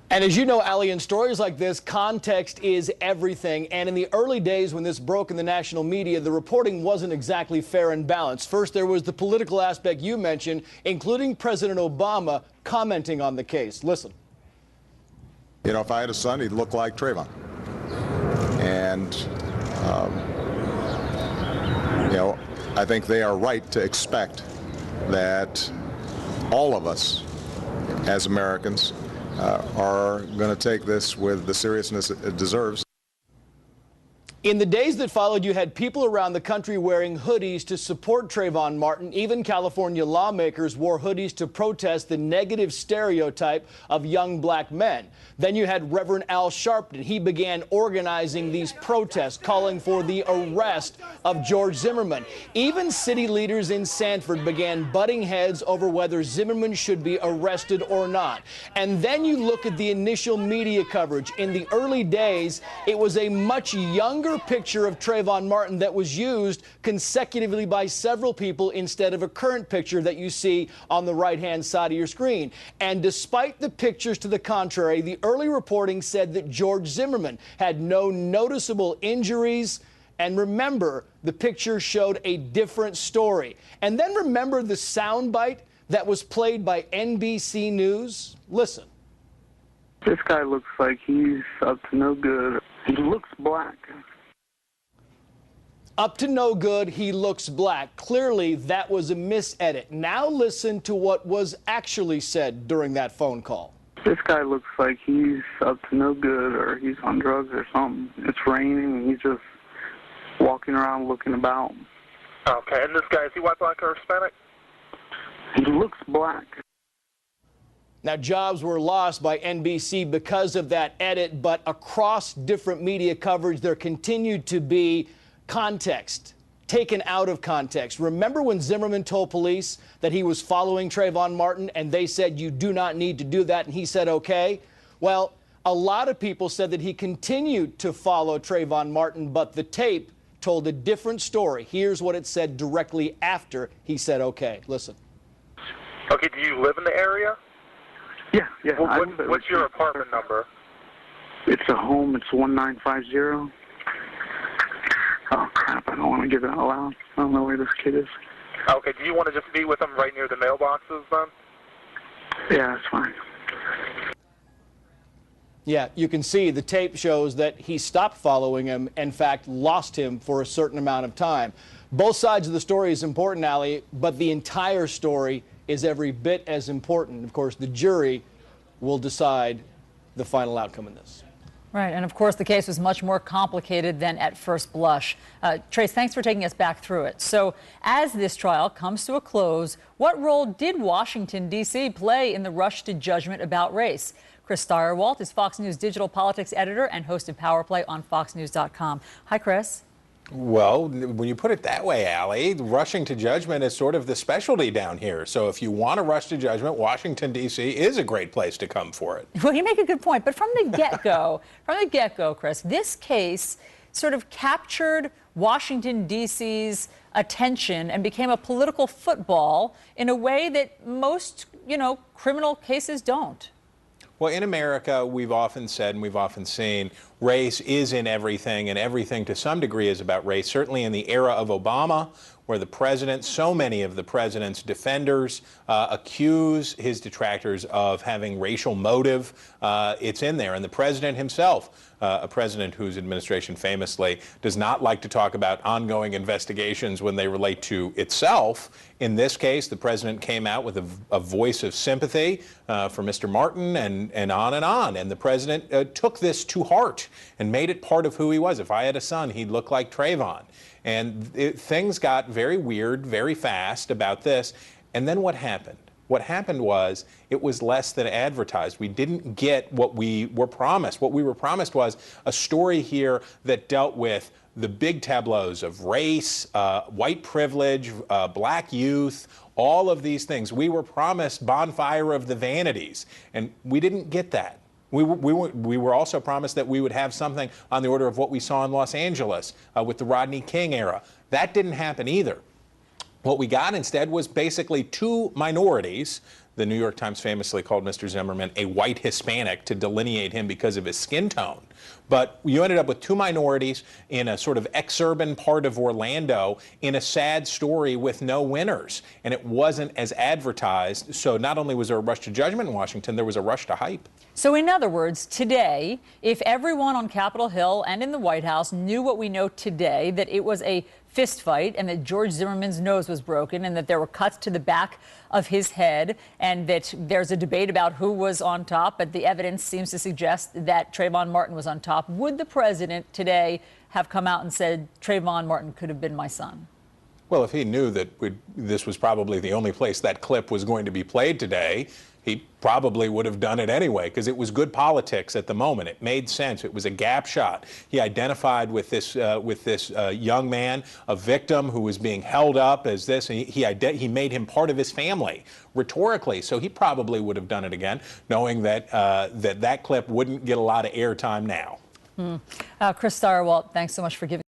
And as you know, Ali, in stories like this, context is everything. And in the early days when this broke in the national media, the reporting wasn't exactly fair and balanced. First, there was the political aspect you mentioned, including President Obama commenting on the case. Listen. You know, if I had a son, he'd look like Trayvon. And, you know, I think they are right to expect that all of us as Americans are going to take this with the seriousness it deserves. In the days that followed, you had people around the country wearing hoodies to support Trayvon Martin. Even California lawmakers wore hoodies to protest the negative stereotype of young black men. Then you had Reverend Al Sharpton. He began organizing these protests, calling for the arrest of George Zimmerman. Even city leaders in Sanford began butting heads over whether Zimmerman should be arrested or not. And then you look at the initial media coverage. In the early days, it was a much younger picture of Trayvon Martin that was used consecutively by several people instead of a current picture that you see on the right-hand side of your screen. And despite the pictures to the contrary, the early reporting said that George Zimmerman had no noticeable injuries. And remember, the picture showed a different story. And then remember the soundbite that was played by NBC News? Listen. This guy looks like he's up to no good. He looks black. Up to no good, he looks black. Clearly, that was a misedit. Now listen to what was actually said during that phone call. This guy looks like he's up to no good, or he's on drugs or something. It's raining, and he's just walking around looking about. Okay, and this guy, is he white, black, or Hispanic? He looks black. Now, jobs were lost by NBC because of that edit, but across different media coverage, there continued to be context taken out of context. Remember when Zimmerman told police that he was following Trayvon Martin and they said, you do not need to do that, and he said, okay? Well, a lot of people said that he continued to follow Trayvon Martin, but the tape told a different story. Here's what it said directly after he said, okay. Listen. Okay, do you live in the area? Yeah. What's your apartment number? It's a home. It's 1950. Oh, crap, I don't want to give it out loud. I don't know where this kid is. Okay, do you want to just be with him right near the mailboxes then? Yeah, that's fine. Yeah, you can see the tape shows that he stopped following him, in fact, lost him for a certain amount of time. Both sides of the story is important, Ali, but the entire story is every bit as important. Of course, the jury will decide the final outcome in this. Right, and of course the case was much more complicated than at first blush. Trace, thanks for taking us back through it. So as this trial comes to a close, what role did Washington, D.C. play in the rush to judgment about race? Chris Stirewalt is Fox News digital politics editor and host of Power Play on foxnews.com. Hi, Chris. Well, when you put it that way, Ali, rushing to judgment is sort of the specialty down here. So if you want to rush to judgment, Washington, D.C. is a great place to come for it. Well, you make a good point. But from the get-go, Chris, this case sort of captured Washington, D.C.'s attention and became a political football in a way that most, criminal cases don't. Well, in America, we've often said and we've often seen race is in everything, and everything to some degree is about race. Certainly in the era of Obama, where the president, so many of the president's defenders accuse his detractors of having racial motive, it's in there. And the president himself, a president whose administration famously does not like to talk about ongoing investigations when they relate to itself. In this case, the president came out with a voice of sympathy for Mr. Martin and on and on. And the president took this to heart and made it part of who he was. If I had a son, he'd look like Trayvon. And things got very weird, very fast about this. And then what happened? What happened was it was less than advertised. We didn't get what we were promised. What we were promised was a story here that dealt with the big tableaus of race, white privilege, black youth, all of these things. We were promised bonfire of the vanities, and we didn't get that. We were also promised that we would have something on the order of what we saw in Los Angeles with the Rodney King era. That didn't happen either. What we got instead was basically two minorities The New York Times famously called Mr. Zimmerman a white Hispanic to delineate him because of his skin tone. But you ended up with two minorities in a sort of exurban part of Orlando in a sad story with no winners. And it wasn't as advertised. So not only was there a rush to judgment in Washington, there was a rush to hype. So in other words, today, if everyone on Capitol Hill and in the White House knew what we know today, that it was a fist fight and that George Zimmerman's nose was broken and that there were cuts to the back of his head and that there's a debate about who was on top, but the evidence seems to suggest that Trayvon Martin was on top, would the president today have come out and said, Trayvon Martin could have been my son? Well, if he knew that this was probably the only place that clip was going to be played today, he probably would have done it anyway, because it was good politics at the moment. It made sense. It was a gap shot. He identified with this young man, a victim who was being held up as this. And he made him part of his family rhetorically. So he probably would have done it again, knowing that that clip wouldn't get a lot of airtime now. Chris Starwalt, thanks so much for giving